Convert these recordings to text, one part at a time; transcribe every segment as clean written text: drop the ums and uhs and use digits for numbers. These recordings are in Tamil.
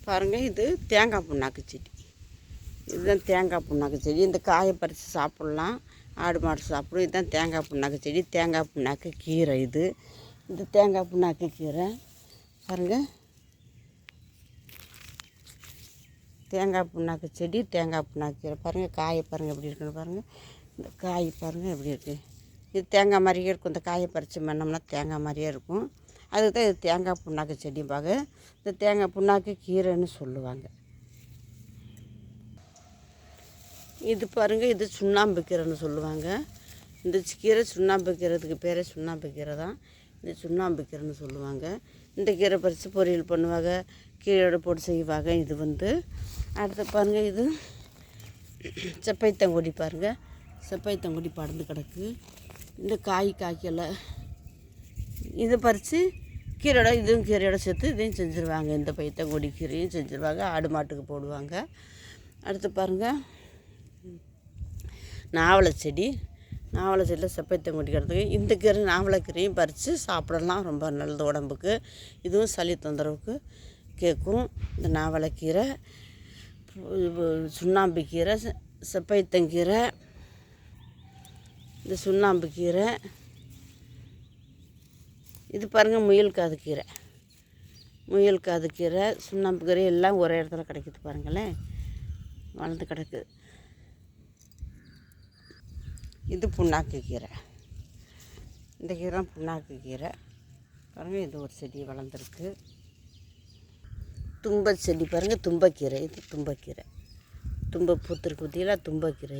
பாருங்கள், இது தேங்காய் புண்ணாக்கு செடி. இதுதான் தேங்காய் புண்ணாக்கு செடி. இந்த காயை பறித்து சாப்பிட்லாம், ஆடு மாடு சாப்பிடும். இதுதான் தேங்காய் புண்ணாக்கு செடி. தேங்காய் புண்ணாக்கு கீரை. இது தேங்காய் புண்ணாக்கு கீரை. பாருங்கள், தேங்காய் புண்ணாக்கு செடி, தேங்காய் புண்ணாக்கு கீரை. பாருங்கள், காயை பாருங்கள் எப்படி இருக்குன்னு பாருங்கள். இந்த காய் பாருங்கள் எப்படி இருக்குது. இது தேங்காய் மாதிரியே இருக்கும். இந்த காயை பறித்து பண்ணோம்னா தேங்காய் மாதிரியே இருக்கும். அதுக்கு தான் இது தேங்காய் புண்ணாக்கு செடிம்பாங்க. இந்த தேங்காய் புண்ணாக்கு கீரைன்னு சொல்லுவாங்க. இது பாருங்கள், இது சுண்ணாம்பு கீரைன்னு சொல்லுவாங்க. இந்த கீரை சுண்ணாம்பு கீரைக்கு பேரே சுண்ணாம்பு கீரை தான். இது சுண்ணாம்பு கீரைன்னு சொல்லுவாங்க. இந்த கீரை பறித்து பொரியல் பண்ணுவாங்க, கீரையோட போட்டு செய்வாங்க. இது அடுத்து பாருங்கள், இது செப்பைத்தங்கொடி. பாருங்கள், செப்பைத்தங்கொடி படர்ந்து கிடக்கு. இந்த காய்க்கலை இதை பறித்து கீரையோட இதுவும் கீரையோட சேர்த்து இதையும் செஞ்சுருவாங்க. இந்த பைத்தங்கொடி கீரையும் செஞ்சுருவாங்க, ஆடு மாட்டுக்கு போடுவாங்க. அடுத்து பாருங்கள், நாவலை செடியில் செப்பைத்தங்கொடி கிடக்கு. இந்த கீரை நாவலைக்கீரையும் பறித்து சாப்பிடலாம், ரொம்ப நல்லது உடம்புக்கு. இதுவும் சளி தொந்தரவுக்கு கேட்கும். இந்த நாவலைக்கீரை, சுண்ணாம்பு கீரை, செப்பைத்தங்கீரை, இந்த சுண்ணாம்பு கீரை. இது பாருங்கள், முயல் காது கீரை, சுண்ணாம்பு கீரை எல்லாம் ஒரே இடத்துல கிடைக்குது. பாருங்களேன், வளர்ந்து கிடக்குது. இது புண்ணாக்கு கீரை. இந்த கீரை புண்ணாக்கு கீரை. பாருங்கள், இது ஒரு செடி வளர்ந்துருக்கு. தும்பை செடி பாருங்கள், தும்பக்கீரை. இது தும்பக்கீரை, தும்பை பூத்திருக்கு பார்த்தீங்களா, தும்பக்கீரை.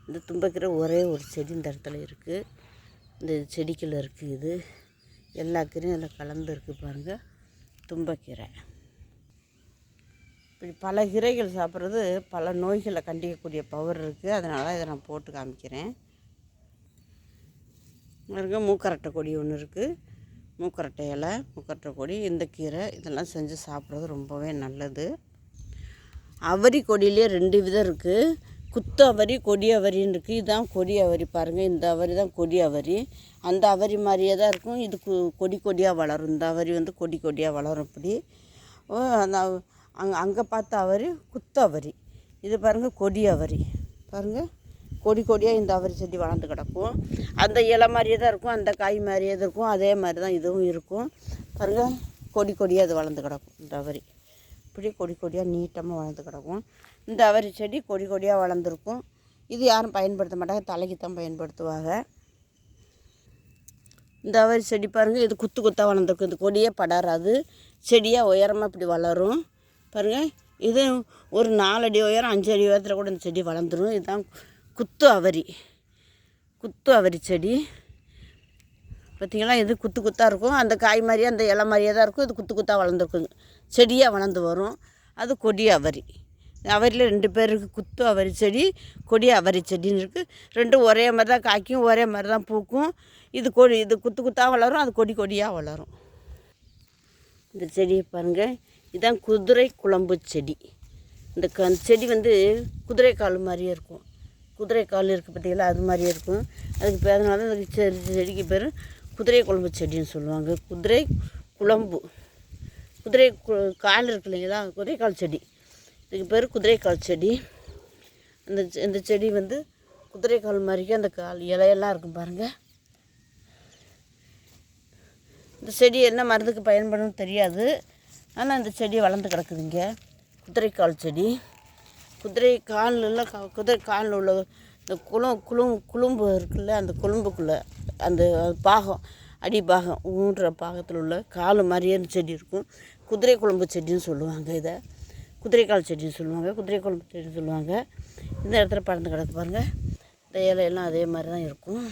இந்த தும்பக்கீரை ஒரே ஒரு செடி இந்த இடத்துல இருக்குது. இந்த செடிக்குள்ளே இருக்குது. இது எல்லா கீரையும் இதில் கலந்து இருக்குது. பாருங்கள், தும்பக்கீரை. இப்படி பல கீரைகள் சாப்பிட்றது பல நோய்களை கண்டிக்கக்கூடிய பவர் இருக்குது. அதனால் இதை நான் போட்டு காமிக்கிறேன். மூக்கரட்டை கொடி ஒன்று இருக்குது. மூக்கரட்டை இலை, மூக்கரட்டை கொடி, இந்த கீரை இதெல்லாம் செஞ்சு சாப்பிட்றது ரொம்பவே நல்லது. அவரி கொடியிலே 2 விதம் இருக்குது. குத்து அவரி, கொடி அவரின்னு இருக்குது. இதுதான் கொடி அவரி. பாருங்கள், இந்த அவரி தான் கொடி அவரி. அந்த அவரி மாதிரியே தான் இருக்கும். இது கொடியாக வளரும். இந்த அவரி கொடியாக வளரும். இப்படி அந்த அங்கே பார்த்த அவரி குத்து அவரி. இது பாருங்கள், கொடி அவரி. பாருங்கள், கொடியாக இந்த அவரி செடி வளர்ந்து கிடக்கும். அந்த இலை மாதிரியே தான் இருக்கும், அந்த காய் மாதிரியே தான் இருக்கும். அதே மாதிரி தான் இதுவும் இருக்கும். பாருங்கள், கொடியாக அது வளர்ந்து கிடக்கும். இந்த அவரி இப்படி கொடியாக நீட்டமாக வளர்ந்து கிடக்கும். இந்த அவரி செடி கொடியாக வளர்ந்துருக்கும். இது யாரும் பயன்படுத்த மாட்டாங்க, தலைக்கு தான் பயன்படுத்துவாங்க. இந்த அவரி செடி பாருங்கள், இது குத்தாக வளர்ந்துருக்கும். இந்த கொடியே படராது, செடியாக உயரமாக இப்படி வளரும். பாருங்கள், இது ஒரு 4 அடி உயரம், 5 அடி உயரத்தில் கூட இந்த செடி வளர்ந்துடும். இதுதான் குத்து அவரி செடி. பார்த்திங்களா, இது குத்தாக இருக்கும். அந்த காய் மாதிரியே அந்த இலை மாதிரியே தான் இருக்கும். இது குத்தாக வளர்ந்துருக்குங்க, செடியாக வளர்ந்து வரும். அது கொடி அவரி. அவரியில் 2 பேர் இருக்குது. குத்து அவரி செடி, கொடி அவரி செடின்னு இருக்குது. 2 ஒரே மாதிரி தான் காய்க்கும், ஒரே மாதிரி தான் பூக்கும். இது குத்தாக வளரும், அது கொடியாக வளரும். இந்த செடியை பாருங்கள், இதுதான் குதிரை குழம்பு செடி. இந்த செடி குதிரை கால் மாதிரியே இருக்கும். குதிரை கால் இருக்குது பார்த்தீங்களா, அது மாதிரியே இருக்கும். அதுக்கு அதனால தான் இந்த செடிக்கு பேர் குதிரை குழம்பு செடின்னு சொல்லுவாங்க. குதிரை குழம்பு, குதிரை கால் இருக்கு இல்லைங்களா, குதிரை கால் செடி. இதுக்கு பேர் குதிரை கால் செடி. இந்த செடி குதிரை கால் மாதிரிக்கு அந்த இலையெல்லாம் இருக்கும். பாருங்கள், இந்த செடி என்ன மருந்துக்கு பயன்படும் தெரியாது, ஆனால் இந்த செடி வளர்ந்து கிடக்குதுங்க. குதிரைக்கால் செடி. குதிரை காலில் உள்ள இந்த குளும்பு இருக்குல்ல, அந்த குளும்புக்குள்ளே அந்த பாகம், அடிப்பாகம், ஊன்ற பாகத்தில் உள்ள கால் மாதிரியே செடி இருக்கும். குதிரை குழம்பு செடின்னு சொல்லுவாங்க. இதை குதிரைக்கால் செடின்னு சொல்லுவாங்க, குதிரை குழம்பு செடின்னு சொல்லுவாங்க. இந்த இடத்துல பறந்து கிடக்கு பாருங்கள். இந்த இலையெல்லாம் அதே மாதிரி தான் இருக்கும்.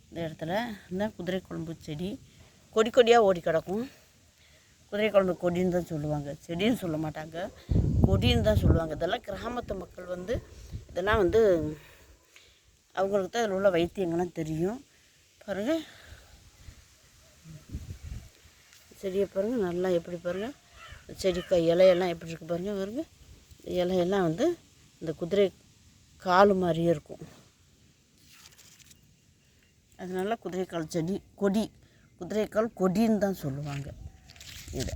இந்த இடத்துல இந்த குதிரை குழம்பு செடி கொடியாக ஓடி கிடக்கும். குதிரை குழம்பு கொடின்னு தான் சொல்லுவாங்க, செடின்னு சொல்ல மாட்டாங்க, கொடின்னு தான் சொல்லுவாங்க. இதெல்லாம் கிராமத்து மக்கள் இதெல்லாம் அவங்களுக்கு தான் அதில் உள்ள வைத்தியங்கள்லாம் தெரியும். பாருங்கள், செடியை பாருங்கள், நல்லா எப்படி பாருங்கள், செடிக்கு இலையெல்லாம் எப்படி இருக்குது பாருங்கள். இலையெல்லாம் இந்த குதிரை கால் மாதிரியே இருக்கும். அதனால் குதிரைக்கால் செடி குதிரைக்கால் கொடின்னு தான் சொல்லுவாங்க. இதை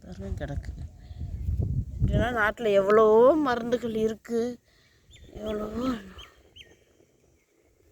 பாருங்க கிடக்கு. இப்படின்னா நாட்டில் எவ்வளவோ மருந்துகள் இருக்குது, எவ்வளவோ